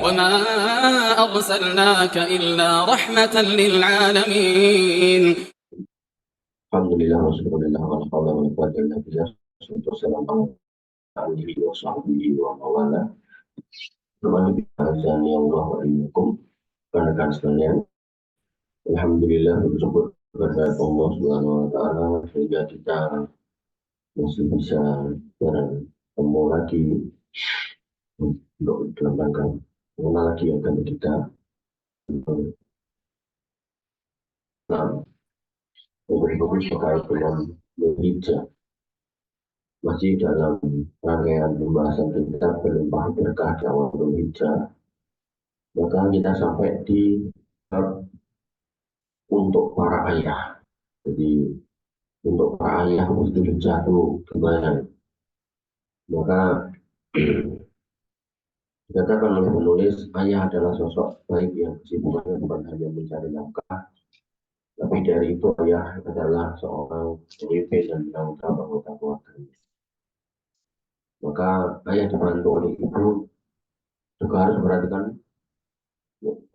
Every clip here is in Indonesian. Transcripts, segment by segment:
وما أرسلناك إلا رحمة للعالمين. Alhamdulillah wa syukurillah wa la hawla wa la quwwata illa billah. Wassalamu alaihi wa sahbihi wa mawala. Kembali azani Allah wa iyyakum. Rekan sekalian, alhamdulillah bersyukur kepada Allah Subhanahu wa taala sehingga kita masih bisa bertemu lagi untuk dalam rangka mengenal lagi agama kita. Nah, berikutnya terkait dengan berhijrah. Masih dalam rangkaian pembahasan kita berlimpah berkah dakwah berhijrah, maka kita sampai di untuk para ayah. Jadi untuk para ayah mesti jatuh gimana? Maka dikatakan oleh penulis, ayah adalah sosok baik yang kesibukannya bukan hanya mencari nafkah, tapi dari itu ayah adalah seorang pemimpin dan penanggung jawab anggota keluarga. Maka ayah dibantu oleh ibu juga harus memperhatikan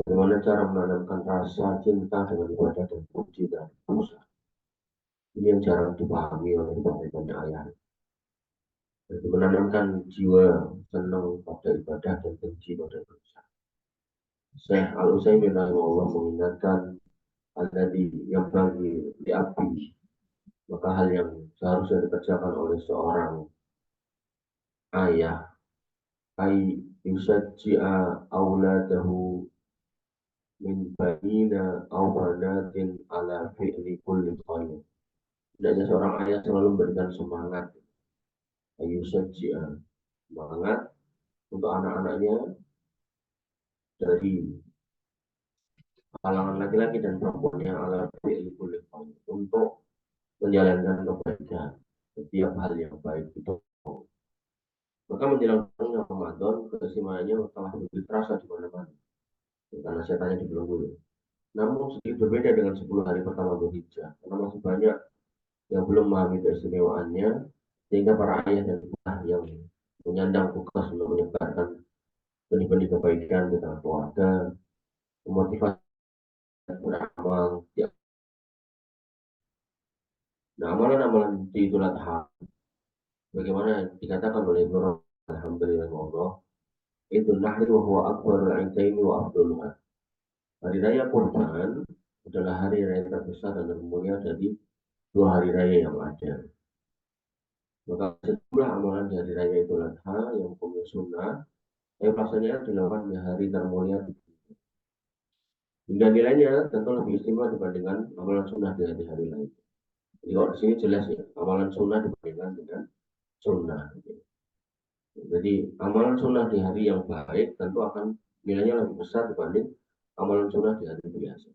bagaimana cara menanamkan rasa cinta dengan ibadah dan puji dan usaha. Ini yang jarang dipahami oleh banyak ayah. Jadi menanamkan jiwa senang pada ibadah dan benci pada dosa. Syekh Al-Utsaimin rahimahullah mengingatkan alladzi yang bagi diapi, maka hal yang seharusnya dikerjakan oleh seorang ayah ay yusajji'a auladahu min banina aw banatin ala fi'li kulli khair. Hendaknya seorang ayah selalu memberikan semangat, yusajji'a, semangat untuk anak-anaknya dari kalangan laki-laki dan perempuannya ala fi'li kulli khair, untuk menjalankan kebaikan, setiap hal yang baik itu. Maka menjelang Ramadan, keistimewaannya telah lebih terasa di mana-mana, karena setannya di bulan dulu. Namun sedikit berbeda dengan 10 hari pertama Dzulhijjah, karena masih banyak yang belum memahami keistimewaannya, sehingga para ayah dan ibu yang menyandang tugas untuk menyebarkan benih-benih kebaikan di tengah keluarga, memotivasi beramal. Ya. Nah, amalan-amalan di Idul Adha, bagaimana dikatakan oleh Ibnu alhamdulillah Allah, itu nahri wa huwa akbarul aitaini wa afdaluha. Hari raya Kurban adalah hari raya terbesar dan termulia dari 2 hari raya yang ada. Maka sejumlah amalan dari raya Idul Adha yang punya sunnah, pelaksanaannya dilakukan di hari termulia. Hingga nilainya tentu lebih istimewa dibandingkan amalan sunnah di hari-hari lain. Jadi kalau di sini jelas ya, amalan sunnah dibandingkan dengan sunnah. Jadi amalan sunnah di hari yang baik tentu akan nilainya lebih besar dibanding amalan sunnah di hari biasa.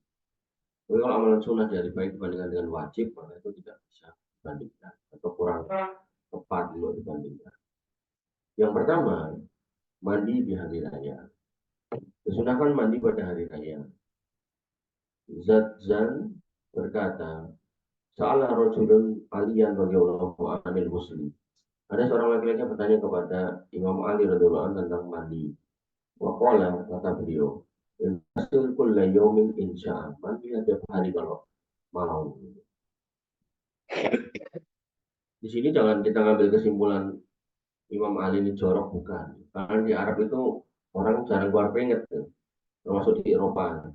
Tapi kalau amalan sunnah di hari baik dibandingkan dengan wajib, maka itu tidak bisa dibandingkan atau kurang tepat untuk dibandingkan. Yang pertama, mandi di hari raya. Disunahkan mandi pada hari raya. Zadzan berkata, Sa'ala rajulun aliyan radhiyallahu anil muslim. Ada seorang laki-laki bertanya kepada Imam Ali radhiyallahu anhu tentang mandi. Wa qala, kata beliau, Intasil kulla yawmin insya'a. Mandi setiap hari kalau mau. Di sini jangan kita ngambil kesimpulan Imam Ali ini jorok, bukan. Karena di Arab itu orang jarang keluar keringat, termasuk di Eropa.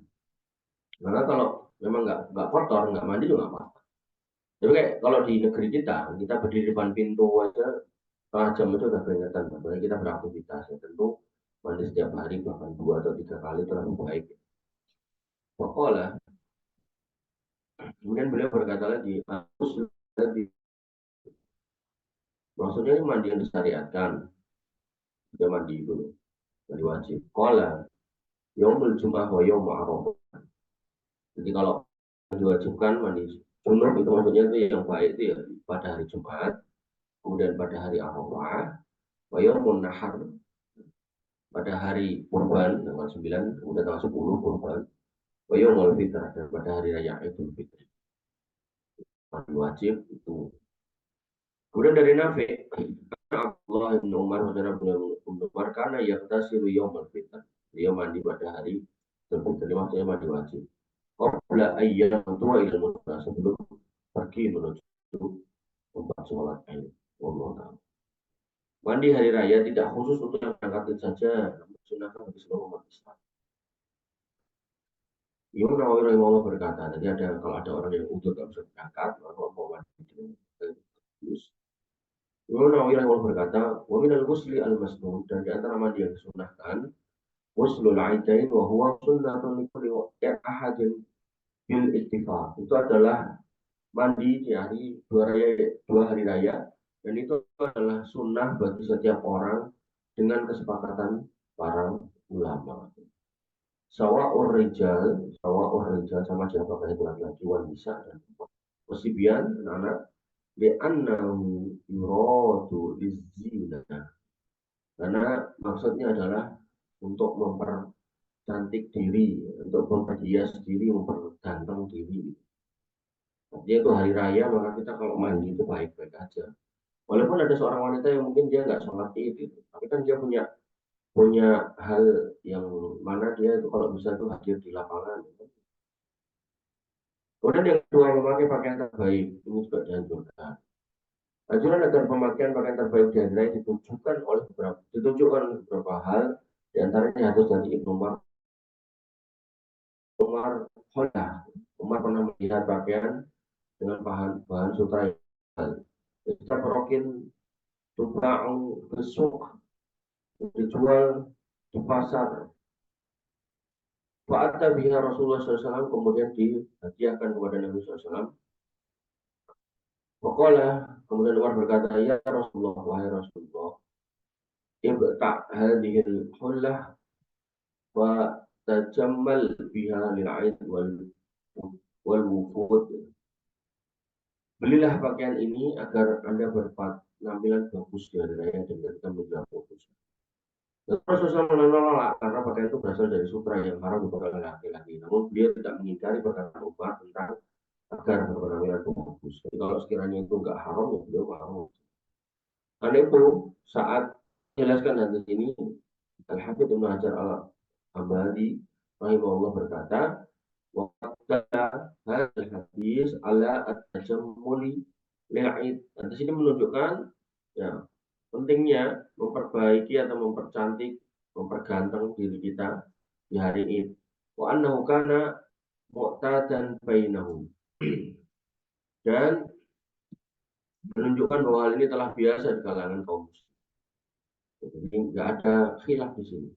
Karena kalau memang nggak kotor, nggak mandi juga nggak apa-apa. Tapi kayak kalau di negeri kita berdiri depan pintu aja setengah jam itu udah keringatan. Apalagi kita beraktivitas, ya tentu mandi setiap hari bahkan 2 atau 3 kali itu lebih baik. Pokoknya, kemudian beliau berkata lagi, maksudnya ini mandi yang disyariatkan, sudah mandi dulu, mandi wajib. Qala yaumul jum'ah wa yaum arafah. Jadi kalau diwajibkan mandi junub itu maksudnya itu yang baik itu ya pada hari Jumat, kemudian pada hari Arafah, wa yaumun nahar, pada hari Kurban tanggal 9, kemudian tanggal 10 Kurban, wa yaumul fitrah, dan pada hari raya Idul Fitri. Mandi wajib itu. Kemudian dari Nafi, Allah bin Umar, saudara beliau Umar, karena yaktasilu yaumul fitrah. dia mandi pada hari Idul maksudnya mandi wajib. Qabla ayyam tua ilal mutlah, sebelum pergi menuju tempat sholat Id. Mandi hari raya tidak khusus untuk yang berangkat saja, namun sunahkan bagi seluruh umat Islam. Imam Nawawi rahimahullah berkata, jadi kalau ada orang yang udah nggak bisa berangkat, maka mau mandi dengan Imam Nawawi rahimahullah berkata, wa minal ghusli al-masnun, dan di antara mandi yang disunahkan, ghuslul aidain wa huwa sunnatun likulli ahadin bil ittifaq. Itu adalah mandi di hari dua hari raya, dan itu adalah sunnah bagi setiap orang dengan kesepakatan para ulama. Sawa'ur rijal sama siapa itu laki-laki, wan nisa dan wasibyan, anak-anak, li'annahu yuradu lizzina, karena maksudnya adalah untuk mempercantik diri, untuk memperhias diri, memperganteng diri. Artinya itu hari raya, maka kita kalau mandi itu baik-baik aja. Walaupun ada seorang wanita yang mungkin dia nggak sholat Id, gitu, tapi kan dia punya hal yang mana dia itu kalau bisa tuh hadir di lapangan. Kemudian yang kedua, memakai pakaian terbaik, ini juga dianjurkan. Anjuran agar pemakaian pakaian terbaik di hari raya ditunjukkan oleh beberapa hal, diantaranya hadis dari Ibnu Umar pernah melihat pakaian dengan bahan sutra yang kita perokin tuba'u besuk dijual di pasar. Fa'ata biha Rasulullah SAW, kemudian dihadiahkan kepada Nabi SAW. Pokoknya kemudian Umar berkata, ya Rasulullah, wahai Rasulullah, ibta' hadhil hullah wa tajammal biha lil'aid wal wufud. Belilah pakaian ini agar Anda berpenampilan bagus di hari raya dan kita menjual bagus. Rasulullah menolak karena pakaian itu berasal dari sutra yang haram kepada laki-laki. Namun beliau tidak mengingkari perkataan Umar tentang agar berpenampilan itu bagus. Jadi kalau sekiranya itu nggak haram, ya beliau haram. Karena itu saat jelaskan hadis ini, Al-Hafidz Ibnu Hajar al-Hambali rahimahullah berkata, hadis hadis ala at-tajammuli lil'id. Hadis ini menunjukkan ya pentingnya memperbaiki atau mempercantik, memperganteng diri kita di hari Id. Wa annahu kana mu'tadan bainahum. Dan menunjukkan bahwa hal ini telah biasa di kalangan kaum muslim. Jadi nggak ada khilaf di sini.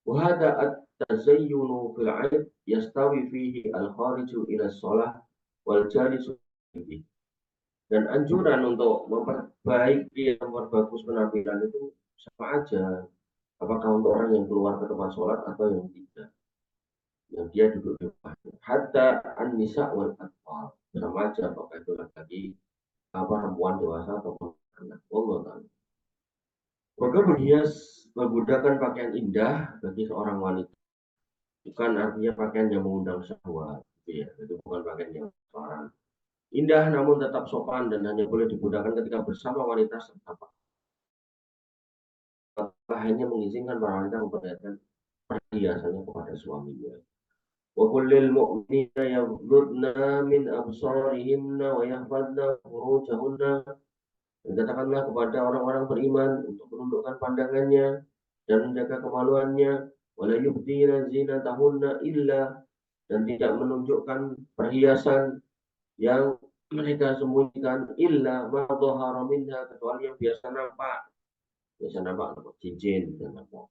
Wa hadza at-tazayyunu fil 'id yastawi fihi al-khariju ila shalah wal jalisu fihi. Dan anjuran untuk memperbaiki, memperbagus penampilan itu sama aja. Apakah untuk orang yang keluar ke tempat sholat atau yang tidak, yang dia duduk di rumah. Hatta an-nisa wal atfal, sama aja apakah itu lagi perempuan dewasa atau anak. Allah taala. Maka menggunakan pakaian indah bagi seorang wanita bukan artinya pakaian yang mengundang syahwat, gitu ya. Itu bukan pakaian yang transparan. Indah namun tetap sopan dan hanya boleh digunakan ketika bersama wanita serta hanya mengizinkan para wanita memperlihatkan perhiasannya kepada suaminya. Wa kullil mu'minina yaghdudna min absarihinna wa yahfadna furujahunna. Dan katakanlah kepada orang-orang beriman untuk menundukkan pandangannya dan menjaga kemaluannya. Wa la yubdina zinatahunna illa, dan tidak menunjukkan perhiasan yang mereka sembunyikan illa ma dhahara minha, kecuali yang biasa nampak cincin dan apa.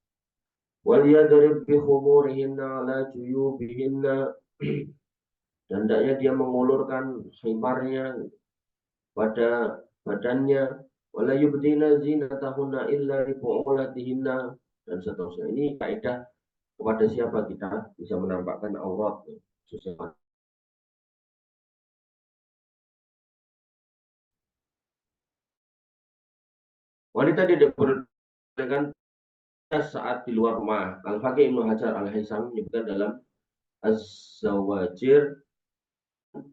Wal yadrib bi khumurihinna ala juyubihinna, dan hendaknya dia mengulurkan khimarnya pada badannya. Wala yubdina zinatahunna illa li bu'ulatihinna, dan seterusnya. Ini kaidah kepada siapa kita bisa menampakkan aurat, khususnya wanita tidak boleh saat di luar rumah. Al-Faqih Ibnu Hajar al-Haythami menyebutkan dalam Az-Zawajir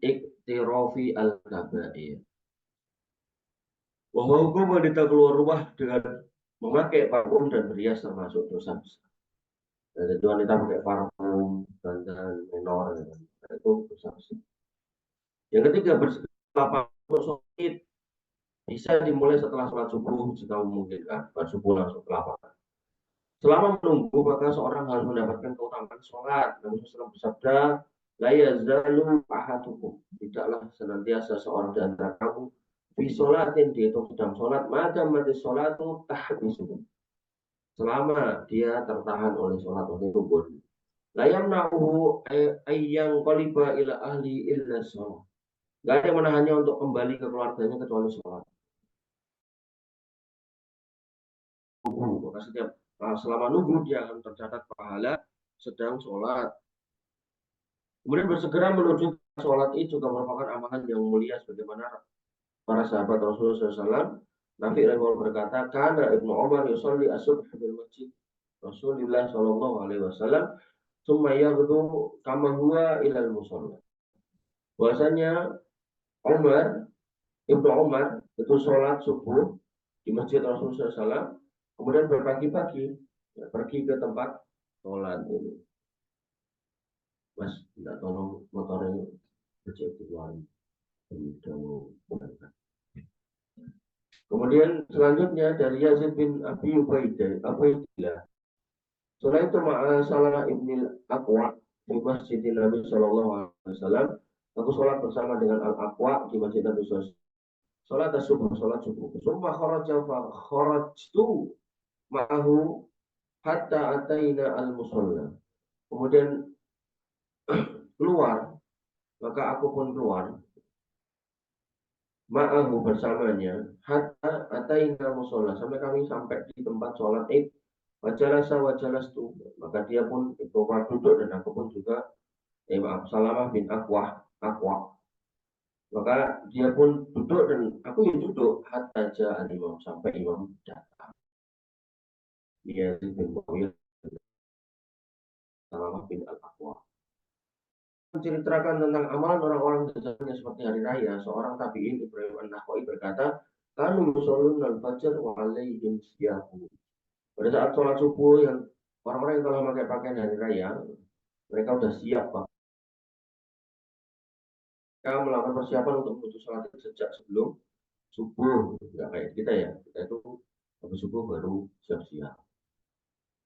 Iktirafi al-Kabair, bahwa hukum wanita keluar rumah dengan memakai parfum dan berhias termasuk dosa besar. Jadi wanita pakai parfum dan menor gitu. Nah, itu besar sih. Yang ketiga bersikap untuk sholat bisa dimulai setelah sholat subuh jika memungkinkan. Sholat subuh langsung ke lapangan. Selama menunggu maka seorang harus mendapatkan keutamaan sholat. Nabi SAW bersabda, la yazalu ahadukum. Tidaklah senantiasa seorang di antara kamu fi sholatin, dia itu sedang sholat, maka mati sholatu tahbisuhu. Selama dia tertahan oleh sholat oleh kubur. La yamna'uhu ayyang qaliba ila ahli illa sholat. Gak ada yang menahannya untuk kembali ke keluarganya kecuali sholat. Maka setiap selama nunggu dia akan tercatat pahala sedang sholat. Kemudian bersegera menuju sholat itu juga merupakan amalan yang mulia sebagaimana para sahabat Rasulullah SAW. Nabi Rahimahullah berkata, karena Ibnu Umar yusolli asubh di masjid Rasulullah Shallallahu Alaihi Wasallam, summa yaghdu kama huwa ilal musolla. Bahwasanya Ibnu Umar itu sholat subuh di masjid Rasulullah SAW, kemudian berpagi-pagi ya, pergi ke tempat sholat ini. Mas, tidak tolong motornya kecil keluarin. Kemudian selanjutnya dari Yazid bin Abi Ubaidillah. Setelah itu Salah ibn Aqwa di Masjid Nabi Shallallahu Alaihi Wasallam. Aku sholat bersama dengan Al-Aqwa di Masjid Nabi SAW. Sholat subuh, sholat subuh. Summa kharajtu ma'ahu hatta ataina al-musalla. Kemudian keluar, maka aku pun keluar ma'ahu bersamanya hatta ataina musalla, sampai kami sampai di tempat sholat id. Wajalas tu, maka dia pun duduk dan aku pun juga Salamah bin Aqwa, maka dia pun duduk dan aku yang duduk hatta ja'al imam, sampai imam datang. Dia bin Muawiyah Salamah bin Al-Aqwa menceritakan tentang amalan orang-orang jajahannya seperti hari raya. Seorang tabi'in Ibrahim An-Nakhai berkata, kanu yusallun al-fajr wa alaihim siyahu. Pada saat sholat subuh, yang orang-orang yang telah memakai pakaian hari raya, mereka sudah siap, Pak. Mereka melakukan persiapan untuk menuju sholat sejak sebelum subuh. Tidak kayak kita ya, kita itu habis subuh baru siap-siap.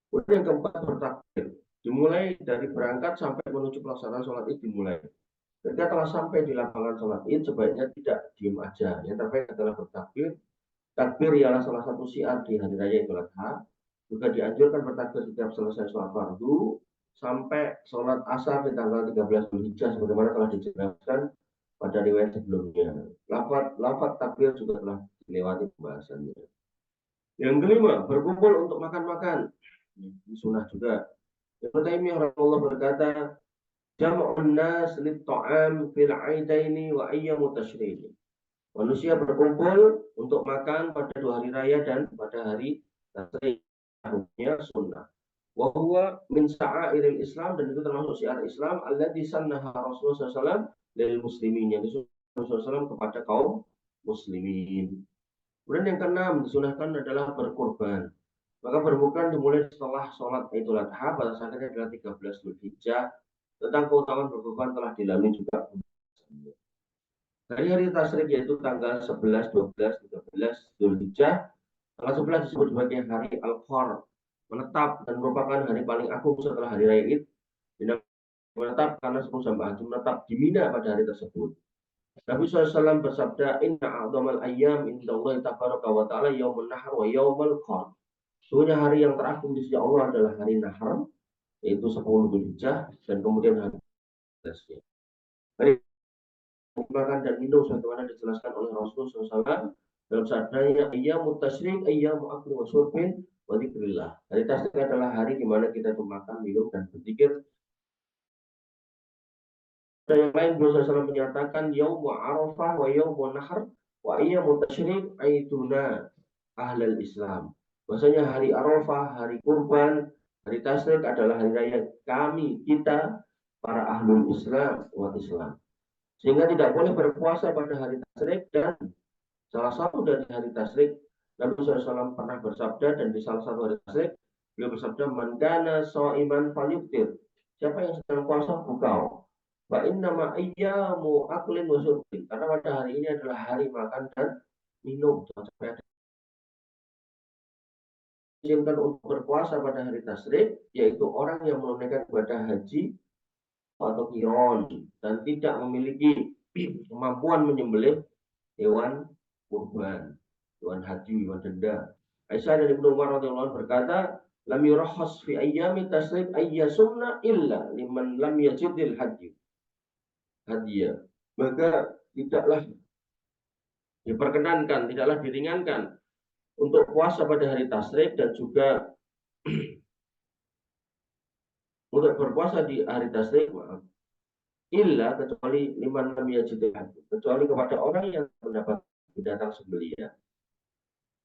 Kemudian yang keempat bertakbir. Dimulai dari berangkat sampai menuju pelaksanaan sholat id dimulai. Ketika telah sampai di lapangan sholat id, sebaiknya tidak diem aja. Yang terbaik adalah bertakbir. Takbir ialah salah satu syiar di hari raya Idul Adha. Juga dianjurkan bertakbir setiap selesai sholat fardu sampai sholat asar di tanggal 13 Dzulhijjah sebagaimana telah dijelaskan pada riwayat sebelumnya. Lafaz takbir juga telah dilewati pembahasannya. Yang kelima, berkumpul untuk makan-makan. Ini sunnah juga. Ibnu Taimiyah rahimahullah berkata, jam'un nas lit-ta'am fil 'aidaini wa ayyamut tasyrik. Manusia berkumpul untuk makan pada 2 hari raya dan pada hari tasyrik. Hukumnya sunnah. Wa huwa min sya'airil Islam, dan itu termasuk syiar Islam alladzi sannaha Rasulullah SAW lil muslimin, yang disunnahkan Rasulullah SAW kepada kaum muslimin. Kemudian yang keenam disunahkan adalah berkurban. Maka berbuka dimulai setelah sholat Idul Adha, pada saat ini adalah 13 Dzulhijjah. Tentang keutamaan berkurban telah dilalui juga. Dari hari tasyrik yaitu tanggal 11, 12, 13 Dzulhijjah. Tanggal 11 disebut sebagai hari Al-Qar, menetap, dan merupakan hari paling agung setelah hari raya Id. Menetap karena 10 jamaah haji menetap di Mina pada hari tersebut. Nabi SAW bersabda, inna a'dhamal ayyam indallahi tabaraka wa ta'ala yaumun nahar wa yaumul qar. Sesungguhnya hari yang teragung di sisi Allah adalah hari Nahar, yaitu 10 Dzulhijjah, dan kemudian hari 13-nya. Hari makan dan minum sebagaimana dijelaskan oleh Rasulullah SAW dalam sabdanya, ayyamut tasyrik ayyamu akli wa syurbin wa dzikrillah. Hari tasyrik adalah hari di mana kita makan, minum, dan berzikir. Dan yang lain Rasulullah SAW menyatakan, yaumu arafah wa yaumu nahar wa ayyamut tasyrik aituna ahlal Islam. Bahwasanya hari Arafah, hari kurban, hari tasyrik adalah hari raya kami, kita, para ahlul Islam, umat Islam. Sehingga tidak boleh berpuasa pada hari tasyrik, dan salah satu dari hari tasyrik, Nabi SAW pernah bersabda, dan di salah satu hari tasyrik, Beliau bersabda, "Man kana sha'iman falyuftir." Siapa yang sedang puasa buka. Fa inna ma ayyamu aklin wa syurbin. Karena pada hari ini adalah hari makan dan minum. Jangan sampai ada diizinkan untuk berpuasa pada hari tasyrik, yaitu orang yang menunaikan ibadah haji atau qiron dan tidak memiliki kemampuan menyembelih hewan kurban, hewan haji, hewan denda. Aisyah dan Ibnu Umar radhiyallahu anhu berkata, "Lam yurahhas fi ayyami tasyrik ayyasumna illa liman lam yajidil haji." Hadiah. Maka tidaklah diperkenankan, tidaklah diringankan untuk puasa pada hari tasyrik dan juga untuk berpuasa di hari tasyrik, illa kecuali liman lam yajidil haji, kecuali kepada orang yang mendapat binatang sembelihan.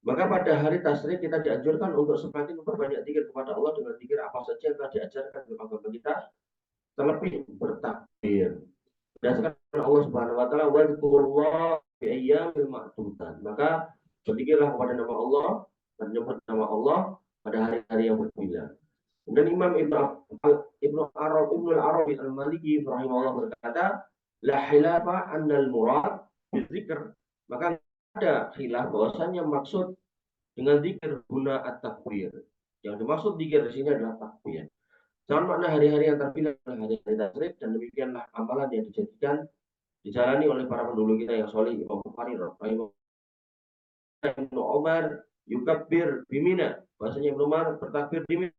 Maka pada hari tasyrik kita dianjurkan untuk semakin memperbanyak zikir kepada Allah dengan zikir apa saja yang telah diajarkan oleh agama kita, terlebih bertakbir. Berdasarkan Allah Subhanahu wa taala, wa dzkurullah fi ayyamil ma'dudat. Maka berzikirlah kepada nama Allah dan menyebut nama Allah pada hari-hari yang berbilang. Dan Imam Ibnu Arabi Al-Maliki rahimahullah berkata, la khilafa annal murad bizikr. Maka ada khilaf bahwasanya maksud dengan zikir guna at-takbir. Yang dimaksud zikir di sini adalah takbir. Jangan makna hari-hari yang terpilih adalah hari-hari tasyrik, dan demikianlah amalan yang dijalani oleh para pendahulu kita yang soleh. Imam Bukhari rahimahullah, Ibnu Umar yukabbir bimina. Bahasanya Ibnu Umar bertakbir di Mina.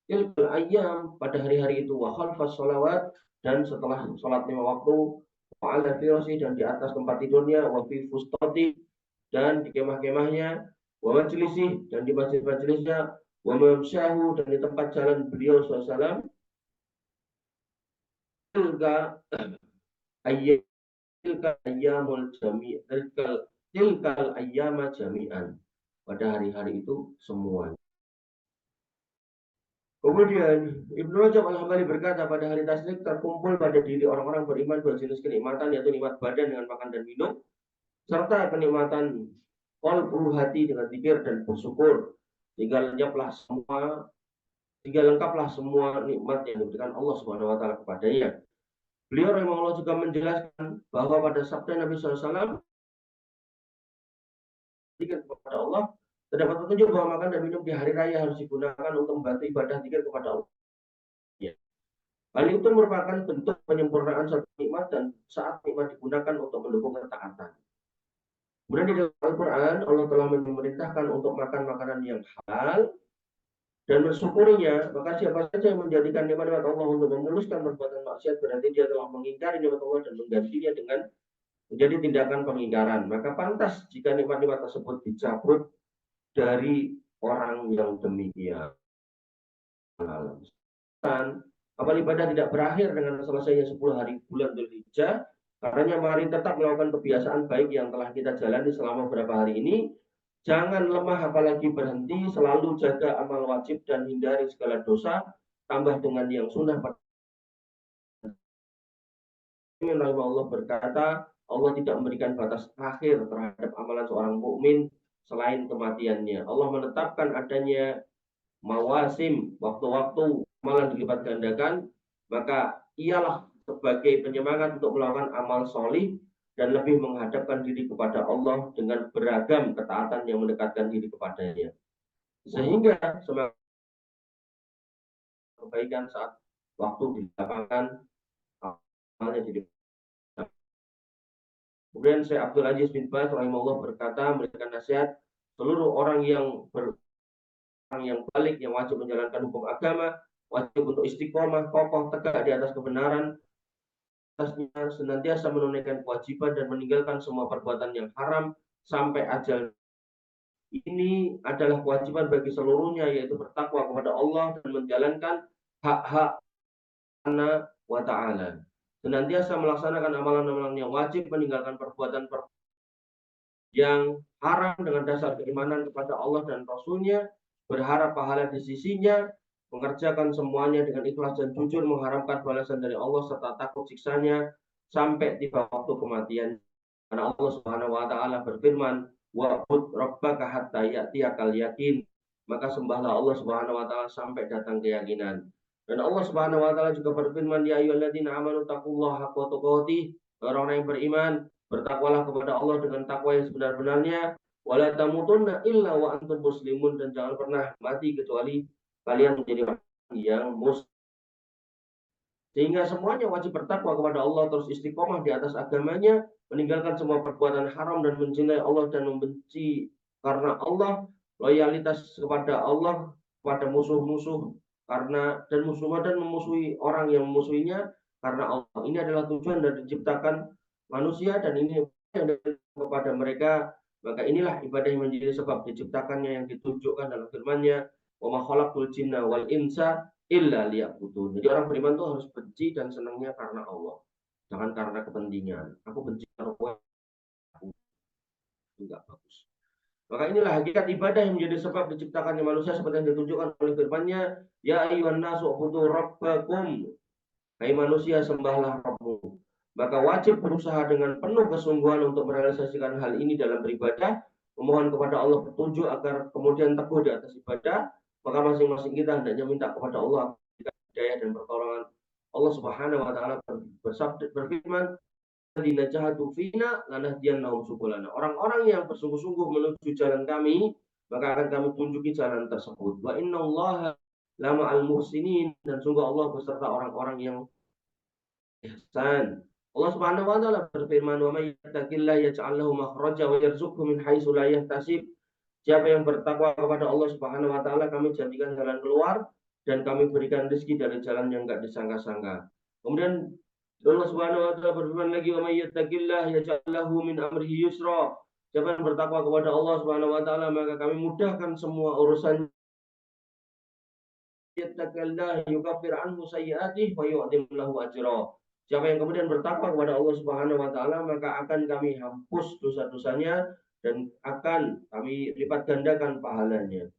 Tilkal ayyam, pada hari-hari itu, wa khalfas sholawat, dan setelah sholat 5 waktu, wa ala firasi, dan di atas tempat tidurnya, wa fi fustati, dan di kemah-kemahnya, wa majlisih, dan di masjid-majlisnya, wa mamsyahu, dan di tempat jalan beliau SAW. Tilka ayyam, tilka ayyamul jami', tilkal ayyama jami'an, pada hari-hari itu semuanya. Kemudian Ibnu Rajab Al-Hambali berkata, pada hari tasyrik terkumpul pada diri orang-orang beriman dua jenis kenikmatan, yaitu nikmat badan dengan makan dan minum, serta kenikmatan qalbu, hati, dengan zikir dan bersyukur, sehingga lengkaplah semua nikmat yang diberikan Allah Subhanahu wa taala kepadanya. Beliau rahimahullah juga menjelaskan bahwa pada sabda Nabi SAW, zikir kepada Allah, terdapat petunjuk bahwa makan dan minum di hari raya harus digunakan untuk membantu ibadah zikir kepada Allah. Ya. Hal itu merupakan bentuk penyempurnaan suatu nikmat, dan saat nikmat digunakan untuk mendukung ketaatan. Kemudian di dalam Al-Quran, Allah telah memerintahkan untuk makan makanan yang halal dan bersyukurinya. Maka siapa saja yang menjadikan nikmat Allah untuk memuluskan perbuatan maksiat, berarti dia telah mengingkari nikmat Allah dan menggantinya dengan menjadi tindakan pengingkaran. Maka pantas jika nikmat-nikmat tersebut dicabut dari orang yang demikian. Amal ibadah tidak berakhir dengan selesainya 10 hari bulan Dzulhijjah. Karena mari tetap melakukan kebiasaan baik yang telah kita jalani selama beberapa hari ini. Jangan lemah apalagi berhenti, selalu jaga amal wajib dan hindari segala dosa, tambah dengan yang sunnah. Allah berkata, Allah tidak memberikan batas akhir terhadap amalan seorang mukmin selain kematiannya. Allah menetapkan adanya mawasim, waktu-waktu amalan dilipat gandakan, maka ialah sebagai penyemangat untuk melakukan amal solih dan lebih menghadapkan diri kepada Allah dengan beragam ketaatan yang mendekatkan diri kepadanya, sehingga semakin kebaikan saat waktu dilapangkan amalnya jadi. Kemudian Syekh Abdul Aziz bin Baz rahimahullah berkata, memberikan nasihat seluruh orang yang balik, yang wajib menjalankan hukum agama, wajib untuk istiqomah, kokoh, tegak di atas kebenaran, senantiasa menunaikan kewajiban dan meninggalkan semua perbuatan yang haram sampai ajal. Ini adalah kewajiban bagi seluruhnya, yaitu bertakwa kepada Allah dan menjalankan hak-hak Allah wa ta'ala. Senantiasa melaksanakan amalan-amalan yang wajib, meninggalkan perbuatan yang haram dengan dasar keimanan kepada Allah dan Rasul-Nya, berharap pahala di sisinya, mengerjakan semuanya dengan ikhlas dan jujur, mengharapkan balasan dari Allah serta takut siksanya sampai tiba waktu kematian. Karena Allah Subhanahu wa taala berfirman, "Wa'bud rabbaka hatta ya'tiyakal yakin." maka sembahlah Allah Subhanahu wa taala sampai datang keyakinan. Dan Allah Subhanahu wa taala juga berfirman, ya ayyuhalladzina amanu taqullaha haqqa tuqatih, orang-orang yang beriman, bertakwalah kepada Allah dengan takwa yang sebenar-benarnya, wala tamutunna illa wa antum muslimun, dan jangan pernah mati kecuali kalian menjadi orang yang muslim. Sehingga semuanya wajib bertakwa kepada Allah, terus istiqomah di atas agamanya, meninggalkan semua perbuatan haram dan mencintai Allah dan membenci karena Allah, loyalitas kepada Allah, kepada musuh-musuh karena dan memusuhi orang yang memusuhinya karena Allah. Ini adalah tujuan dari diciptakan manusia, dan ini yang kepada mereka. Maka inilah ibadah yang menjadi sebab diciptakannya, yang ditunjukkan dalam firman-Nya, wa ma khalaqtul jinna wal insa illa liya'budun. Jadi orang beriman itu harus benci dan senangnya karena Allah, jangan karena kepentingan. Aku benci karena aku, enggak bagus. Maka inilah hakikat ibadah yang menjadi sebab diciptakannya manusia, seperti yang ditunjukkan oleh firman-Nya, ya ayyuhan nasu ubudu rabbakum, hai manusia sembahlah Rabbmu. Maka wajib berusaha dengan penuh kesungguhan untuk merealisasikan hal ini dalam beribadah, memohon kepada Allah petunjuk agar kemudian teguh di atas ibadah. Maka masing-masing kita hendaknya minta kepada Allah hidayah dan pertolongan. Allah Subhanahu wa taala bersabda, berfirman, "Alladzina jahadu fina lanahdiyannahum subulana." Orang-orang yang bersungguh-sungguh menuju jalan kami, maka akan kami tunjuki jalan tersebut. Wa innallaha lama'al muhsinin, dan sungguh Allah beserta orang-orang yang ihsan. Allah Subhanahu wa taala berfirman, "Wa may yattaqillaha yaj'al lahu makhraja wa yarzuqhu min haitsu la yahtasib." Siapa yang bertakwa kepada Allah Subhanahu wa taala, kami jadikan jalan keluar dan kami berikan rezeki dari jalan yang enggak disangka-sangka. Kemudian Allah Subhanahu wa taala berfirman lagi, "Wa may yattaqillaha yaj'al lahu min amrihi yusra." Siapa yang bertakwa kepada Allah Subhanahu wa taala, maka kami mudahkan semua urusan. Yattaqillaha yukaffir anhu sayyi'atihi wa yu'dhim lahu ajra. Siapa yang kemudian bertakwa kepada Allah Subhanahu wa taala, maka akan kami hapus dosa-dosanya dan akan kami lipat gandakan pahalanya.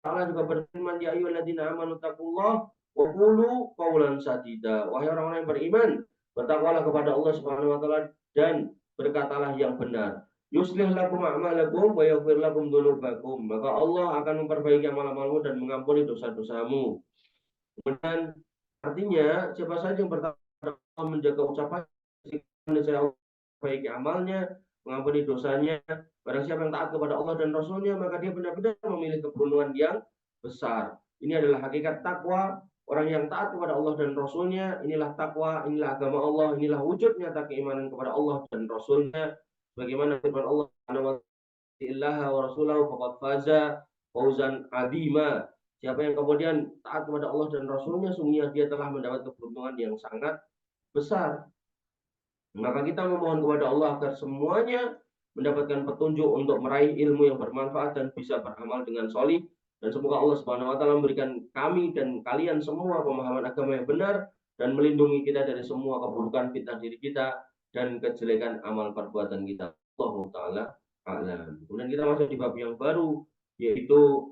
Allah juga berfirman, ya ayyuhalladzina amanu taqullaha wa qulu qawlan sadida. Wahai orang-orang yang beriman, bertakwalah kepada Allah Subhanahu wa taala dan berkatalah yang benar. Yuslih lakum a'malakum wa yaghfir lakum dzunubakum. Maka Allah akan memperbaiki amal-amalmu dan mengampuni dosa-dosamu. Kemudian artinya siapa saja yang bertakwa menjaga ucapan, saya perbaiki amalnya, mengampuni dosanya. Barang siapa yang taat kepada Allah dan Rasulnya, maka dia benar-benar memilih keberuntungan yang besar. Ini adalah hakikat takwa. Orang yang taat kepada Allah dan Rasulnya, inilah takwa, inilah agama Allah, inilah wujud nyata keimanan kepada Allah dan Rasulnya. Bagaimana firman Allah Subhanahu wa rasulahu faqad faza fauzan azima. Siapa yang kemudian taat kepada Allah dan Rasulnya, sungguh dia telah mendapat keberuntungan yang sangat besar. Maka kita memohon kepada Allah agar semuanya mendapatkan petunjuk untuk meraih ilmu yang bermanfaat dan bisa beramal dengan solih. Dan semoga Allah Subhanahu wa taala memberikan kami dan kalian semua pemahaman agama yang benar dan melindungi kita dari semua keburukan fitnah diri kita dan kejelekan amal perbuatan kita. Allah taala a'lam. Kemudian kita masuk di bab yang baru, yaitu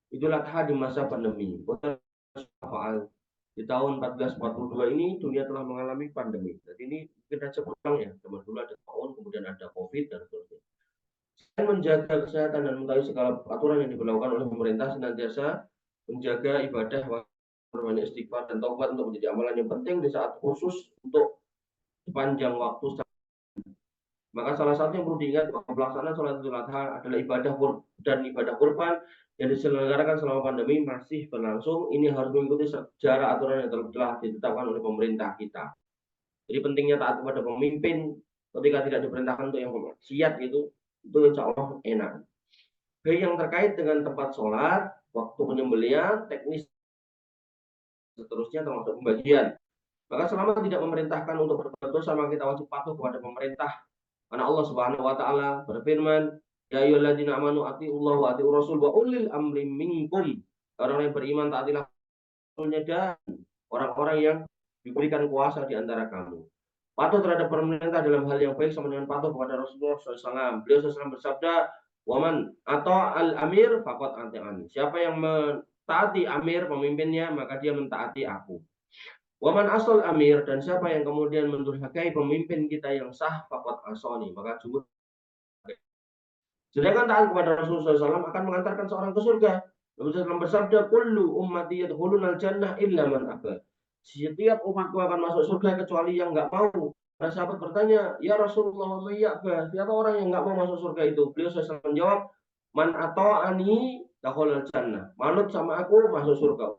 Idul Adha di masa pandemi. Di tahun 1442 ini dunia telah mengalami pandemi. Jadi ini kita berulang ya. Zaman dulu ada tahun, kemudian ada COVID dan seterusnya. Selain menjaga kesehatan dan mengetahui segala aturan yang diberlakukan oleh pemerintah, senantiasa menjaga ibadah, berbanyak istighfar dan taubat untuk menjadi amalan yang penting di saat khusus untuk sepanjang waktu. Maka salah satu yang perlu diingat bahwa pelaksanaan sholat Idul Adha adalah ibadah kurban yang diselenggarakan selama pandemi masih berlangsung. Ini harus mengikuti sejarah aturan yang telah ditetapkan oleh pemerintah kita. Jadi pentingnya taat kepada pemimpin ketika tidak diperintahkan untuk yang maksiat itu insya Allah enak. Yang terkait dengan tempat sholat, waktu penyembelihan, teknis seterusnya termasuk pembagian. Maka selama tidak memerintahkan untuk berbuat dosa, maka kita wajib patuh kepada pemerintah. Karena Allah Subhanahu wa taala berfirman, ya ayyuhalladzina amanu atiiullaha wa atiiur rasul wa ulil amri minkum. Orang yang beriman taatilah Rasulnya dan orang-orang yang diberikan kuasa di antara kamu. Patuh terhadap pemerintah dalam hal yang baik sama dengan patuh kepada Rasulullah SAW. Beliau SAW bersabda, waman atau al-amir faqad ati'ani. Siapa yang mentaati amir pemimpinnya, maka dia mentaati aku. Waman asal amir, dan siapa yang kemudian mendurhakai pemimpin kita yang sah, faqad asani, maka jumhur. Sedangkan taat kepada Rasulullah SAW akan mengantarkan seorang ke surga. Rasulullah bersabda, kullu ummati yadkhulunal jannah illa man aba. Setiap umatku akan masuk surga kecuali yang nggak mau. Para sahabat bertanya, ya Rasulullah, siapa orang yang nggak mau masuk surga itu? Beliau SAW menjawab, man ata'ani dakhalal jannah. Manut sama aku masuk surga.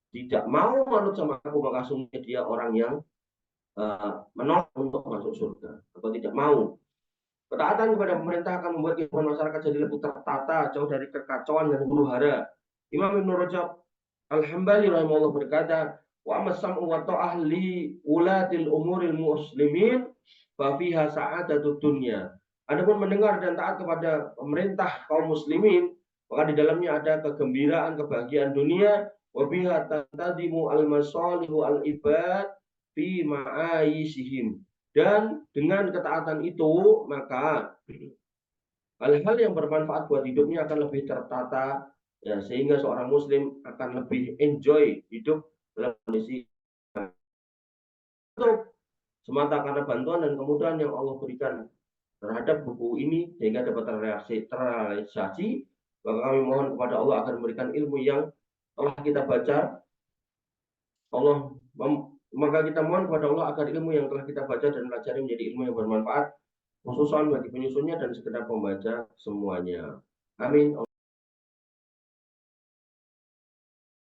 Tidak mau manut sama aku, maka sungguh dia orang yang menolak untuk masuk surga atau tidak mau. Ketaatan kepada pemerintah akan membuat kehidupan masyarakat jadi lebih tertata, jauh dari kekacauan dan huru-hara. Imam Ibn Rajab Al-Hambali rahimahullah berkata, wa amasam wa ta'ah li ulatil umuril muslimin fa fiha sa'adatud dunya. Adapun mendengar dan taat kepada pemerintah kaum muslimin, maka di dalamnya ada kegembiraan, kebahagiaan dunia, wa biha tantadimu al-masalihu al-ibad fi ma'ayisihim. Dan dengan ketaatan itu, maka hal-hal yang bermanfaat buat hidupnya akan lebih tertata, ya, sehingga seorang muslim akan lebih enjoy hidup dalam kondisi itu semata karena bantuan dan kemudahan yang Allah berikan terhadap buku ini sehingga dapat terrealisasi. Maka kami mohon kepada Allah agar memberikan ilmu yang telah kita baca. Maka kita mohon kepada Allah agar ilmu yang telah kita baca dan pelajari menjadi ilmu yang bermanfaat, khususnya bagi penyusunnya dan segenap pembaca semuanya. Amin.